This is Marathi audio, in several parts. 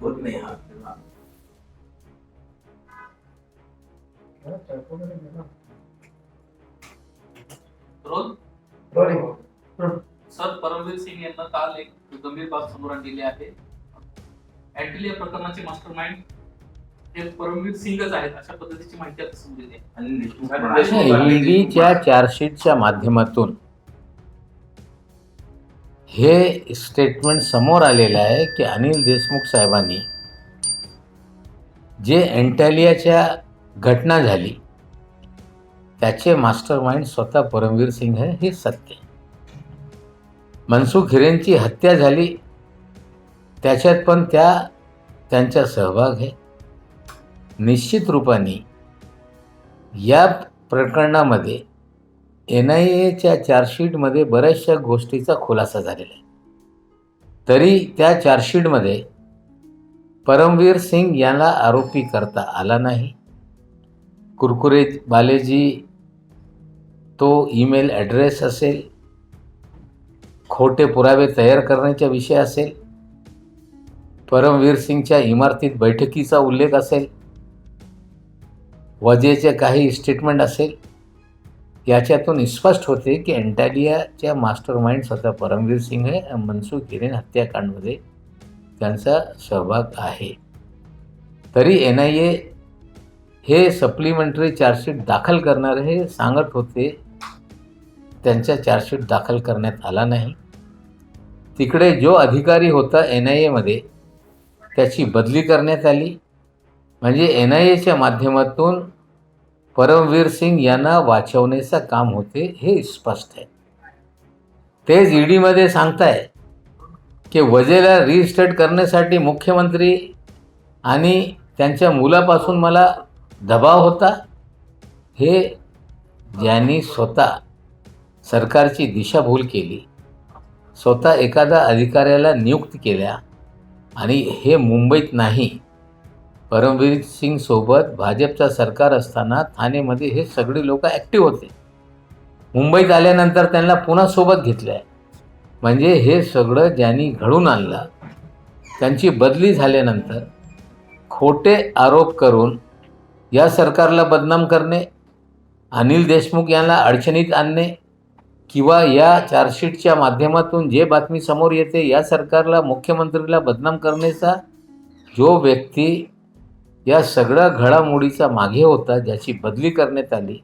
होत नाही हा. सर, परमवीर सिंग यांना काल एक गंभीर बाब समोर आणलेली आहे. अँटिलिया प्रकरणाचे मास्टरमाइंड हे परमवीर सिंगच आहेत अशा पद्धतीची माहिती आता समोर येते. आणि ईडीच्या चार्जशीटच्या माध्यमातून हे स्टेटमेंट समोर आलेलं आहे की अनिल देशमुख साहेबांनी जे एंटालियाच्या घटना झाली त्याचे मास्टरमाइंड स्वतः परमवीर सिंग आहे, हे सत्य आहे. मनसुख हिरेनची हत्या झाली त्याच्यात पण त्यांचा सहभाग आहे. निश्चित रूपाने या प्रकरणामध्ये NIAच्या चार्जशीटमध्ये बऱ्याचशा गोष्टीचा खुलासा झालेला आहे. तरी त्या चार्जशीटमध्ये परमवीर सिंग यांना आरोपी करता आला नाही. कुरकुरे बालेजी तो ईमेल ॲड्रेस असेल, खोटे पुरावे तयार करण्याचा विषय असेल, परमवीर सिंगच्या इमारतीत बैठकीचा उल्लेख असेल, वजेचे काही स्टेटमेंट असेल, याच्यातून स्पष्ट होते की एंटालियाच्या मास्टरमाइंड स्वतः परमवीर सिंग आहे. मनसुख हिरेन हत्याकांडमध्ये त्यांचा सहभाग आहे. तरी NIA हे सप्लिमेंटरी चार्जशीट दाखल करणारे हे सांगत होते, त्यांचा चार्जशीट दाखल करण्यात आला नाही. तिकडे जो अधिकारी होता NIAमध्ये त्याची बदली करण्यात आली. म्हणजे NIAच्या माध्यमातून परमवीर सिंग यांना वाचवण्याचं काम होते, हे स्पष्ट आहे. तेच ईडीमध्ये सांगताय की वजेला रिस्टेट करण्यासाठी मुख्यमंत्री आणि त्यांच्या मुलापासून मला दबाव होता. हे ज्यांनी स्वतः सरकारची दिशाभूल केली, स्वतः एखाद्या अधिकाऱ्याला नियुक्त केल्या, आणि हे मुंबईत नाही, परमवीर सिंग सोबत भाजपचं सरकार असताना ठाणेमध्ये हे सगळे लोक ॲक्टिव्ह होते. मुंबईत आल्यानंतर त्यांना पुन्हा सोबत घेतलं आहे. म्हणजे हे सगळं ज्यांनी घडून आणलं, त्यांची बदली झाल्यानंतर खोटे आरोप करून या सरकारला बदनाम करणे, अनिल देशमुख यांना अडचणीत आणणे, किंवा या चार्जशीटच्या माध्यमातून जे बातमी समोर येते या सरकारला, मुख्यमंत्रीला बदनाम करण्याचा जो व्यक्ती या सगळ्या घडामोडीचा मागे होता, ज्याची बदली करण्यात आली,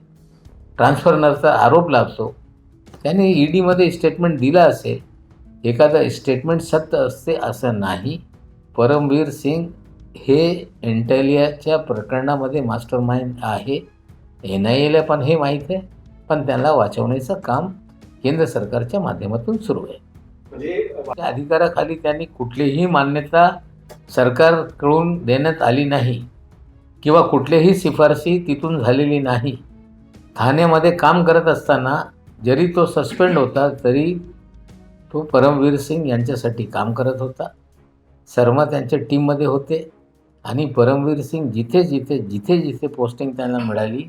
ट्रान्सफरचा आरोप लागतो, त्याने ईडीमध्ये स्टेटमेंट दिला असेल. एखादा स्टेटमेंट सत्य असते असं नाही. परमवीर सिंग हे एंटालियाच्या प्रकरणामध्ये मास्टरमाइंड आहे. NIAला पण हे माहीत आहे, पण त्यांना वाचवण्याचं काम केंद्र सरकारच्या माध्यमातून सुरू आहे. म्हणजे त्या अधिकाराखाली त्यांनी कुठलीही मान्यता सरकारकडून देण्यात आली नाही, किंवा कुठलीही शिफारशी तिथून झालेली नाही. ठाण्यामध्ये काम करत असताना जरी तो सस्पेंड होता, तरी तो परमवीर सिंग यांच्यासाठी काम करत होता. शर्मा त्यांच्या टीममध्ये होते, आणि परमवीर सिंग जिथे पोस्टिंग त्यांना मिळाली,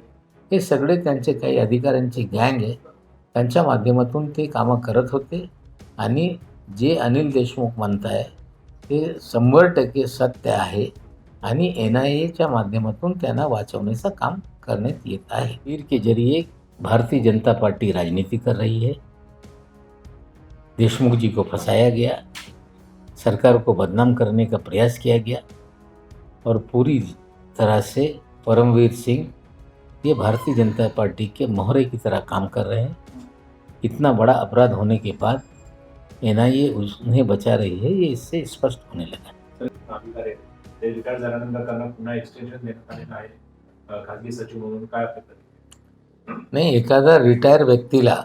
हे सगळे त्यांचे काही अधिकाऱ्यांची गँग आहे, त्यांच्या माध्यमातून ते कामं करत होते. आणि जे अनिल देशमुख म्हणताय ते 100% सत्य आहे, आणि NIAच्या माध्यमातून त्यांना वाचवण्याचं काम करण्यात येत आहे. वीर के जरिए भारतीय जनता पार्टी राजनीति कर रही है. देशमुख जी को फंसाया गया, सरकार को बदनाम करने का प्रयास किया गया, और पूरी तरह से परमवीर सिंह ये भारतीय जनता पार्टी के मोहरे की तरह काम कर रहे हैं. इतना बड़ा अपराध होने के बाद NIA उन्हें बचा रही है, ये इससे स्पष्ट होने लगा. रिटायर झाल्यानंतर त्यांना पुन्हा एक्सटेन्शन देण्यात आलेलं आहे खासगी सचिव म्हणून. काय अपेक्षा? नाही, एखादा रिटायर व्यक्तीला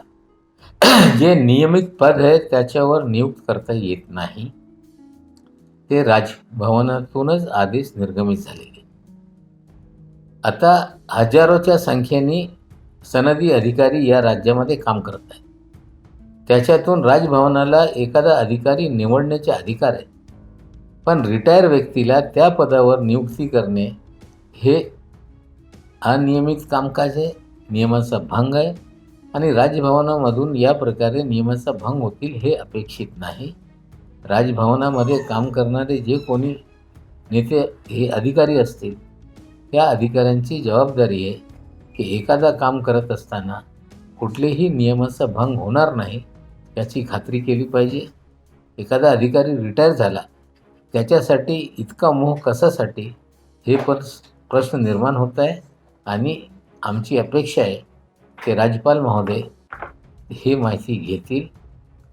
जे नियमित पद आहे त्याच्यावर नियुक्त करता येत नाही. ते राजभवनातूनच आदेश निर्गमित झालेले. आता हजारोच्या संख्येने सनदी अधिकारी या राज्यामध्ये काम करत आहेत. त्याच्यातून राजभवनाला एखादा अधिकारी निवडण्याचे अधिकार आहे, पण रिटायर व्यक्तीला त्या पदावर नियुक्ती करणे हे अनियमित कामकाज आहे, नियमाचा भंग आहे, आणि राजभवनामधून या प्रकारे नियमाचा भंग होतील हे अपेक्षित नाही. राजभवनामध्ये काम करणारे जे कोणी नेते हे अधिकारी असतील, त्या अधिकाऱ्यांची जबाबदारी आहे की एखादा काम करत असताना कुठलेही नियमाचा भंग होणार नाही याची खात्री केली पाहिजे. एखादा अधिकारी रिटायर झाला, त्याच्यासाठी इतका मोह कशासाठी, हे पण प्रश्न निर्माण होत आहे. आणि आमची अपेक्षा आहे की राज्यपाल महोदय हे माहिती घेतील.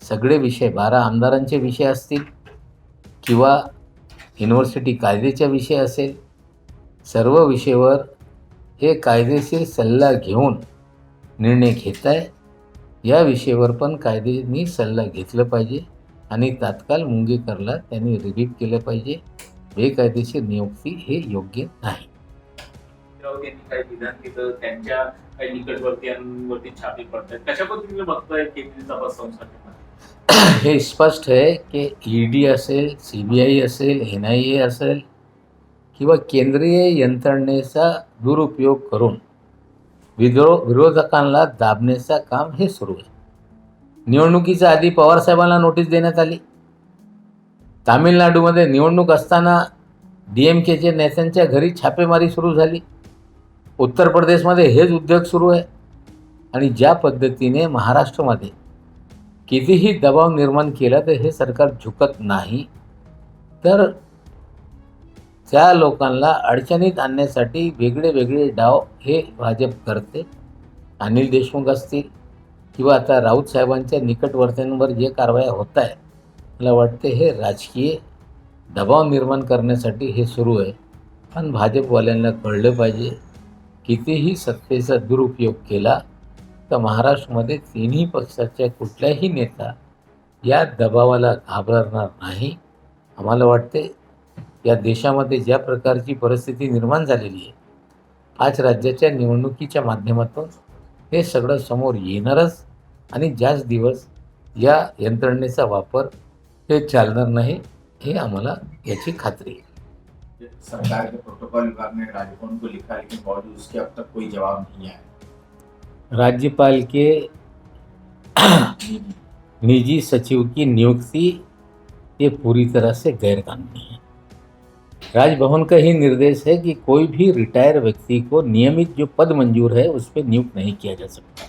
सगळे विषय 12 आमदारांचे विषय असतील किंवा युनिव्हर्सिटी कायद्याचा विषय असेल, सर्व विषयावर हे कायदेशीर सल्ला घेऊन निर्णय घेत आहे. या विषयावर पण कायद्याने सल्ला घेतला पाहिजे आणि तात्काळ मुंगेकरला त्यांनी रिलीव्ह केलं पाहिजे. बेकायदेशीर नियुक्ती हे योग्य नाही. राऊत यांनी काही विधान केलं, त्यांच्या काही निकटवर्तीयांवरती छापे पडतात. कशा पद्धतीने बघताय केंद्रीय तपास संस्था? हे स्पष्ट आहे की ईडी असेल, CBI असेल, NIA असेल किंवा केंद्रीय यंत्रणेचा दुरुपयोग करून विरोधकांना दाबण्याचं काम हे सुरू आहे. निवडणुकीच्या आधी पवारसाहेबांना नोटीस देण्यात आली. तामिळनाडूमध्ये निवडणूक असताना DMKचे नेत्यांच्या घरी छापेमारी सुरू झाली. उत्तर प्रदेशमध्ये हेच उद्योग सुरू आहे. आणि ज्या पद्धतीने महाराष्ट्रामध्ये कितीही दबाव निर्माण केला तर हे सरकार झुकत नाही. तर त्या लोकांना अडचणीत आणण्यासाठी वेगळे वेगळे डाव हे भाजप करते. अनिल देशमुख असतील किंवा आता राऊत साहेबांच्या निकटवर्त्यांवर जे कारवाया होत आहे, मला वाटते हे राजकीय दबाव निर्माण करण्यासाठी हे सुरू आहे. पण भाजपवाल्यांना कळलं पाहिजे, कितीही सत्तेचा दुरुपयोग केला तर महाराष्ट्रामध्ये तिन्ही पक्षाच्या कुठलाही नेता या दबावाला घाबरणार नाही. आम्हाला वाटते या देशामध्ये ज्या प्रकारची परिस्थिती निर्माण झालेली आहे, 5 राज्याच्या निवडणुकीच्या माध्यमातून हे सगळं समोर येणारच. आणि ज्याच दिवस या यंत्रणेचा वापर हे चालणार नाही, हे आम्हाला याची खात्री आहे. सरकार के प्रोटोकॉल विभाग ने राजभवन को लिखा, लेकिन बावजूद उसके अब तक कोई जवाब नहीं आया। राज्यपाल के निजी सचिव की नियुक्ति ये पूरी तरह से गैरकानूनी है। राजभवन का ही निर्देश है कि कोई भी रिटायर व्यक्ति को नियमित जो पद मंजूर है उस पर नियुक्त नहीं किया जा सकता।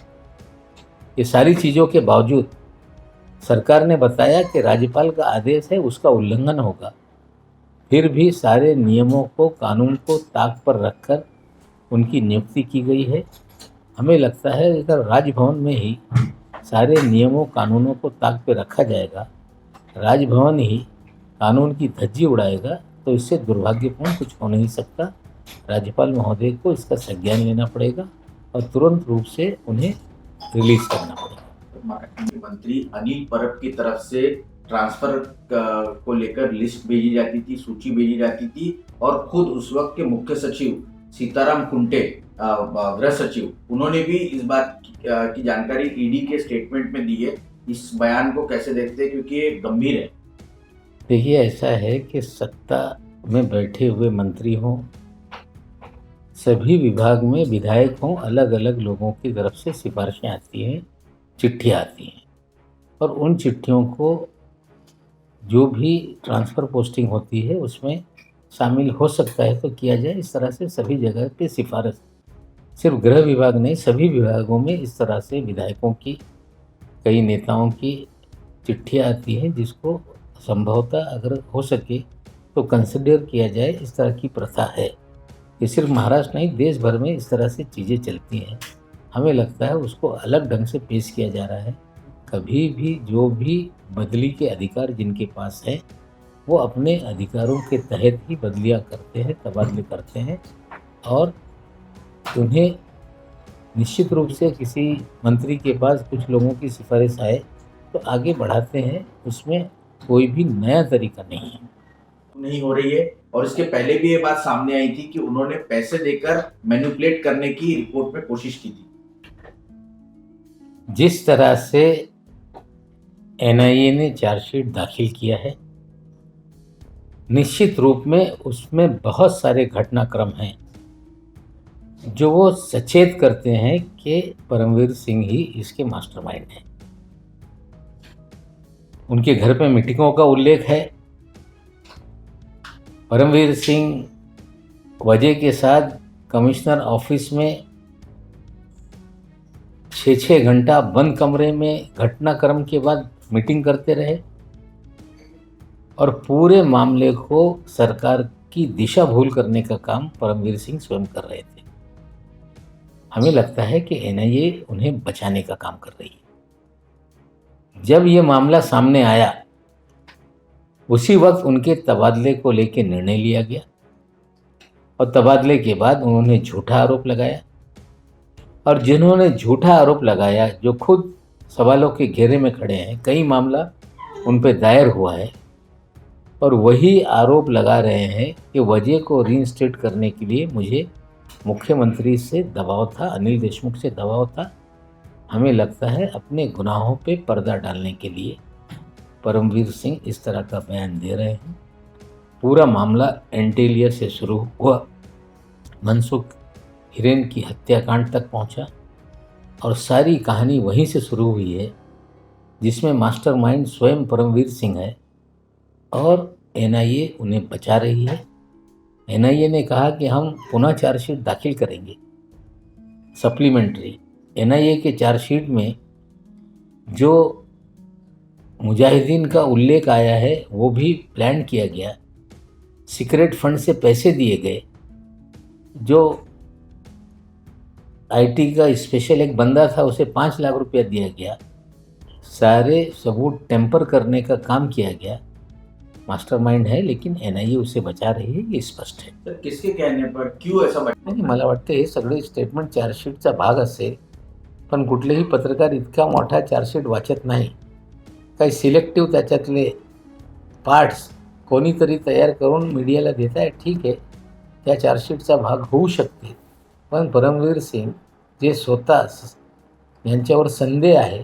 ये सारी चीज़ों के बावजूद सरकार ने बताया कि राज्यपाल का आदेश है, उसका उल्लंघन होगा। फिर भी सारे नियमों को, कानून को ताक पर रखकर उनकी नियुक्ति की गई है। हमें लगता है अगर राजभवन में ही सारे नियमों, कानूनों को ताक पर रखा जाएगा, राजभवन ही कानून की धज्जी उड़ाएगा, तो इससे दुर्भाग्यपूर्ण कुछ हो नहीं सकता। राज्यपाल महोदय को इसका संज्ञान लेना पड़ेगा और तुरंत रूप से उन्हें रिलीज करना पड़ेगा। मंत्री अनिल परब की तरफ से ट्रांसफर को लेकर लिस्ट भेजी जाती थी, सूची भेजी जाती थी, और खुद उस वक्त के मुख्य सचिव सीताराम कुंटे, गृह सचिव, उन्होंने भी इस बात की जानकारी ईडी के स्टेटमेंट में दी है। इस बयान को कैसे देखते हैं, क्योंकि ये गंभीर है? देखिए, ऐसा है कि सत्ता में बैठे हुए मंत्री हों, सभी विभाग में विधायक हों, अलग अलग लोगों की तरफ से सिफारिशें आती हैं, चिट्ठियाँ आती हैं, और उन चिट्ठियों को जो भी ट्रांसफ़र पोस्टिंग होती है उसमें शामिल हो सकता है तो किया जाए। इस तरह से सभी जगह पे सिफारिश, सिर्फ गृह विभाग नहीं, सभी विभागों में इस तरह से विधायकों की, कई नेताओं की चिट्ठियाँ आती हैं, जिसको संभवतः अगर हो सके तो कंसिडर किया जाए। इस तरह की प्रथा है। ये सिर्फ महाराष्ट्र नहीं, देश भर में इस तरह से चीज़ें चलती हैं। हमें लगता है उसको अलग ढंग से पेश किया जा रहा है। कभी भी जो भी बदली के अधिकार जिनके पास है, वो अपने अधिकारों के तहत ही बदलियाँ करते हैं, तबादले करते हैं, और उन्हें निश्चित रूप से किसी मंत्री के पास कुछ लोगों की सिफारिश आए तो आगे बढ़ाते हैं। उसमें कोई भी नया तरीका नहीं है, नहीं हो रही है। और इसके पहले भी ये बात सामने आई थी कि उन्होंने पैसे देकर मैनिपुलेट करने की रिपोर्ट में कोशिश की थी। जिस तरह से NIA ने चार्जशीट दाखिल किया है, निश्चित रूप में उसमें बहुत सारे घटनाक्रम हैं जो वो सचेत करते हैं कि परमवीर सिंह ही इसके मास्टरमाइंड हैं। उनके घर पे मीटिंगों का उल्लेख है, परमवीर सिंह वजह के साथ कमिश्नर ऑफिस में 6 घंटा बंद कमरे में घटनाक्रम के बाद मीटिंग करते रहे और पूरे मामले को सरकार की दिशा भूल करने का काम परमवीर सिंह स्वयं कर रहे थे। हमें लगता है कि एनआईए उन्हें बचाने का काम कर रही है। जब ये मामला सामने आया उसी वक्त उनके तबादले को लेकर निर्णय लिया गया और तबादले के बाद उन्होंने झूठा आरोप लगाया और जिन्होंने झूठा आरोप लगाया, जो खुद सवालों के घेरे में खड़े हैं, कई मामला उन पर दायर हुआ है और वही आरोप लगा रहे हैं कि वजह को रीइंस्टेट करने के लिए मुझे मुख्यमंत्री से दबाव था, अनिल देशमुख से दबाव था। हमें लगता है अपने गुनाहों पे पर्दा डालने के लिए परमवीर सिंह इस तरह का बयान दे रहे हैं। पूरा मामला एंटेलिया से शुरू हुआ, मनसुख हिरेन की हत्याकांड तक पहुंचा और सारी कहानी वहीं से शुरू हुई है, जिसमें मास्टरमाइंड स्वयं परमवीर सिंह है और एनआईए उन्हें बचा रही है। एनआईए ने कहा कि हम पुनः चार्जशीट दाखिल करेंगे सप्लीमेंट्री। एनआईए के चार्जशीट में जो मुजाहिदीन का उल्लेख आया है वो भी प्लान किया गया। सीक्रेट फंड से पैसे दिए गए, जो आईटी का स्पेशल एक बंदा था उसे 5 लाख रुपया दिया गया। सारे सबूत टेम्पर करने का काम किया गया। मास्टरमाइंड है लेकिन एनआईए उसे बचा रही है, ये स्पष्ट है। तर किसके कहणे पर क्यों असं नाही, मला वाटतं हे सगळे स्टेटमेंट चार्जशीटचा भाग असेल, पण कुठलेही पत्रकार इतका मोठा चार्जशीट वाचत नाही. काही सिलेक्टिव्ह त्याच्यातले पार्ट्स कोणीतरी तयार करून मीडियाला देत आहे, ठीक आहे, त्या चार्जशीटचा भाग होऊ शकते. पण परमवीर सिंग जे स्वतः यांच्यावर संदेह आहे,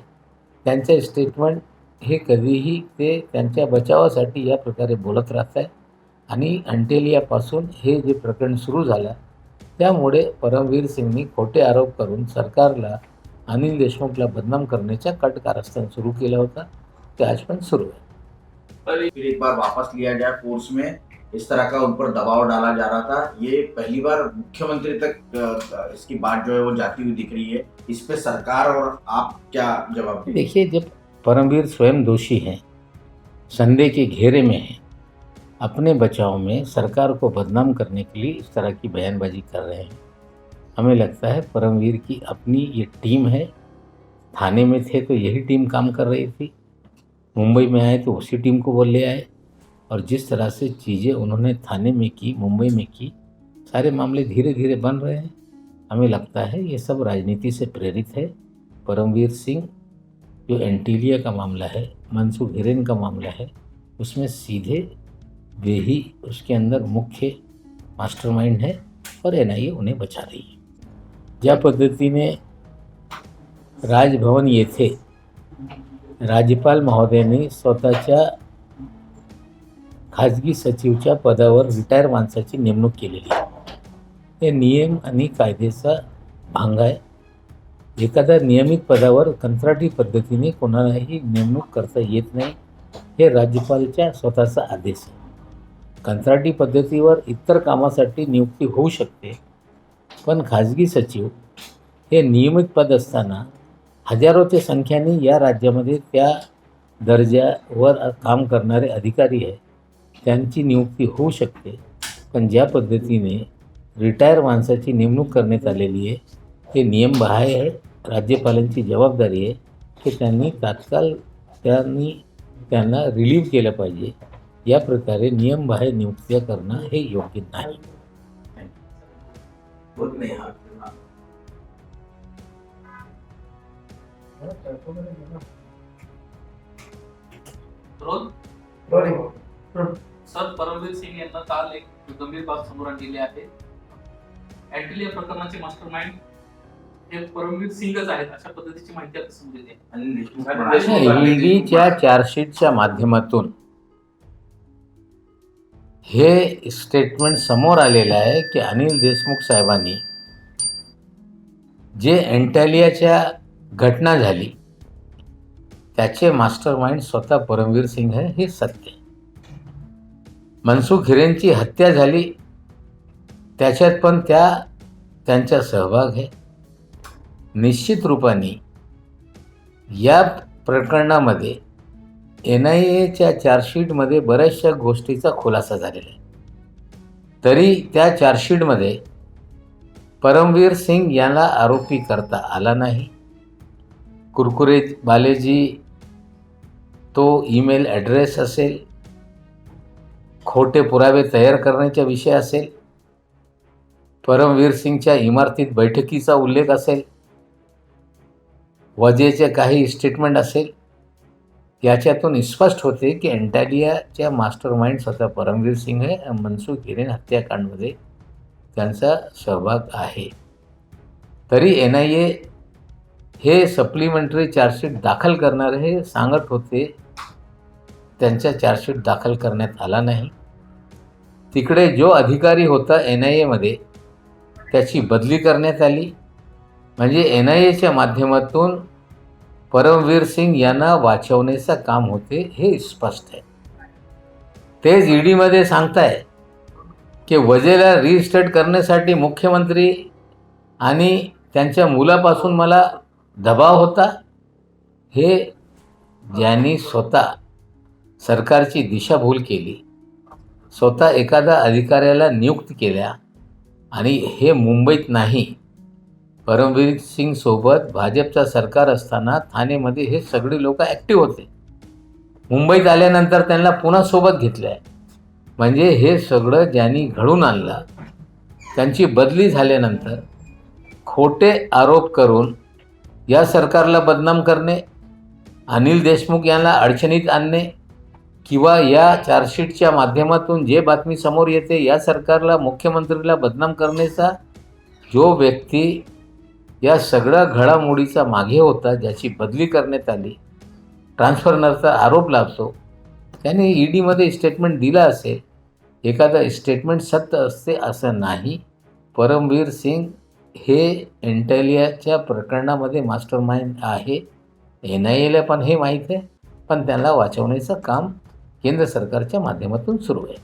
त्यांचे स्टेटमेंट हे कधीही ते त्यांच्या बचावासाठी या प्रकारे बोलत राहत आहे. आणि अंटेलियापासून हे जे प्रकरण सुरू झालं त्यामुळे परमवीर सिंगनी खोटे आरोप करून सरकारला, अनिल देशमुखला बदनाम करण्याचा कट कारस्थान सुरू केला होता, ते आज पण सुरू आहे. फिर एक बार वापस लिया जाए फोर्स में, इस तरह का उन पर दबाव डाला जा रहा था। ये पहली बार मुख्यमंत्री तक इसकी बात जो है वो जाती हुई दिख रही है। इस पे सरकार और आप क्या जवाब देंगे? देखिए, जब परमवीर स्वयं दोषी हैं, संदेह के घेरे में हैं, अपने बचाव में सरकार को बदनाम करने के लिए इस तरह की बयानबाजी कर रहे हैं, हमें लगता है परमवीर की अपनी ये टीम है। थाने में थे तो यही टीम काम कर रही थी, मुंबई में आए तो उसी टीम को वो ले आए और जिस तरह से चीज़ें उन्होंने थाने में की, मुंबई में की, सारे मामले धीरे धीरे बन रहे हैं। हमें लगता है ये सब राजनीति से प्रेरित है। परमवीर सिंह जो एंटीलिया का मामला है, मनसुख हिरेन का मामला है, उसमें सीधे वे ही उसके अंदर मुख्य मास्टरमाइंड है और एनआईए उन्हें बचा रही है. ज्या पद्धतीने राजभवन येथे राज्यपाल महोदयांनी स्वतःच्या खाजगी सचिवच्या पदावर रिटायर माणसाची नेमणूक केलेली आहे, हे नियम आणि कायद्याचा भंग आहे. एखाद्या नियमित पदावर कंत्राटी पद्धतीने कोणालाही नेमणूक करता येत नाही, हे राज्यपालच्या स्वतःचा आदेश आहे. कंत्राटी पद्धतीवर इतर कामासाठी नियुक्ती होऊ शकते, पण खाजगी सचिव हे नियमित पद असताना हजारोच्या संख्येने या राज्यामध्ये त्या दर्जावर काम करणारे अधिकारी आहे, त्यांची नियुक्ती होऊ शकते. पण ज्या पद्धतीने रिटायर माणसाची नेमणूक करण्यात आलेली आहे ते नियमबाह्य आहे. राज्यपालांची जबाबदारी आहे की त्यांनी तात्काळ त्यांना रिलीव्ह केलं पाहिजे. या प्रकारे नियमबाह्य नियुक्त्या करणं हे योग्य नाही. बोल नहीं हाँ सर, परमवीर सिंग यांना काल एक गंभीर बाब समोर आणलेली आहे. अँटिलिया प्रकरणाचे मास्टरमाइंड हे परमवीर सिंगच आहेत अशा पद्धतीची माहिती आता समोर येते. अनिल देशमुख ईडीच्या चार्जशीटच्या माध्यमातून हे स्टेटमेंट समोर आलेलं आहे की अनिल देशमुख साहेबांनी जे एंटालियाच्या घटना झाली त्याचे मास्टरमाइंड स्वतः परमवीर सिंग आहे, हे सत्य आहे. मनसुख हिरेनची हत्या झाली, त्याच्यात पण त्यांचा सहभाग आहे. निश्चित रूपाने या प्रकरणामध्ये NIAच्या चार्जशीटमध्ये बऱ्याचशा गोष्टीचा खुलासा झालेला आहे. तरी त्या चार्जशीटमध्ये परमवीर सिंग यांना आरोपी करता आला नाही. कुरकुरे बालेजी तो ईमेल ॲड्रेस असेल, खोटे पुरावे तयार करण्याचा विषय असेल, परमवीर सिंगच्या इमारतीत बैठकीचा उल्लेख असेल, वजेचे काही स्टेटमेंट असेल, याच्यातून स्पष्ट होते की एंटालियाच्या मास्टर माइंड स्वतः परमवीर सिंग आहे. मनसुख हिरेन हत्याकांडमध्ये त्यांचा सहभाग आहे. तरी NIA हे सप्लिमेंटरी चार्जशीट दाखल करणार हे सांगत होते. त्यांचा चार्जशीट दाखल करण्यात आला नाही. तिकडे जो अधिकारी होता NIAमध्ये त्याची बदली करण्यात आली. म्हणजे NIAच्या माध्यमातून परमवीर सिंग यांना वाचवण्याचं काम होते हे स्पष्ट आहे. तेच EDमध्ये सांगताय की वजेला रिस्टेट करण्यासाठी मुख्यमंत्री आणि त्यांच्या मुलापासून मला दबाव होता. हे ज्यांनी स्वतः सरकारची दिशाभूल केली, स्वतः एखाद्या अधिकाऱ्याला नियुक्त केल्या, आणि हे मुंबईत नाही, परमवीर सिंग सोबत भाजपचं सरकार असताना ठाणेमध्ये हे सगळे लोक ॲक्टिव्ह होते. मुंबईत आल्यानंतर त्यांना पुन्हा सोबत घेतलं आहे. म्हणजे हे सगळं ज्यांनी घडून आणलं, त्यांची बदली झाल्यानंतर खोटे आरोप करून या सरकारला बदनाम करणे, अनिल देशमुख यांना अडचणीत आणणे, किंवा या चार्जशीटच्या माध्यमातून जे बातमी समोर येते या सरकारला, मुख्यमंत्रीला बदनाम करण्याचा जो व्यक्ती या सगळ्या घडामोडीचा मागे होता, ज्याची बदली करण्यात आली, ट्रान्सफरचा आरोप लागतो, त्याने EDमध्ये स्टेटमेंट दिला असेल. एखादा स्टेटमेंट सत्य असते असं नाही. परमवीर सिंग हे एंटालियाच्या प्रकरणामध्ये मास्टर माइंड आहे. NIAला पण हे माहीत आहे, पण त्यांना वाचवण्याचं काम केंद्र सरकारच्या माध्यमातून सुरू आहे.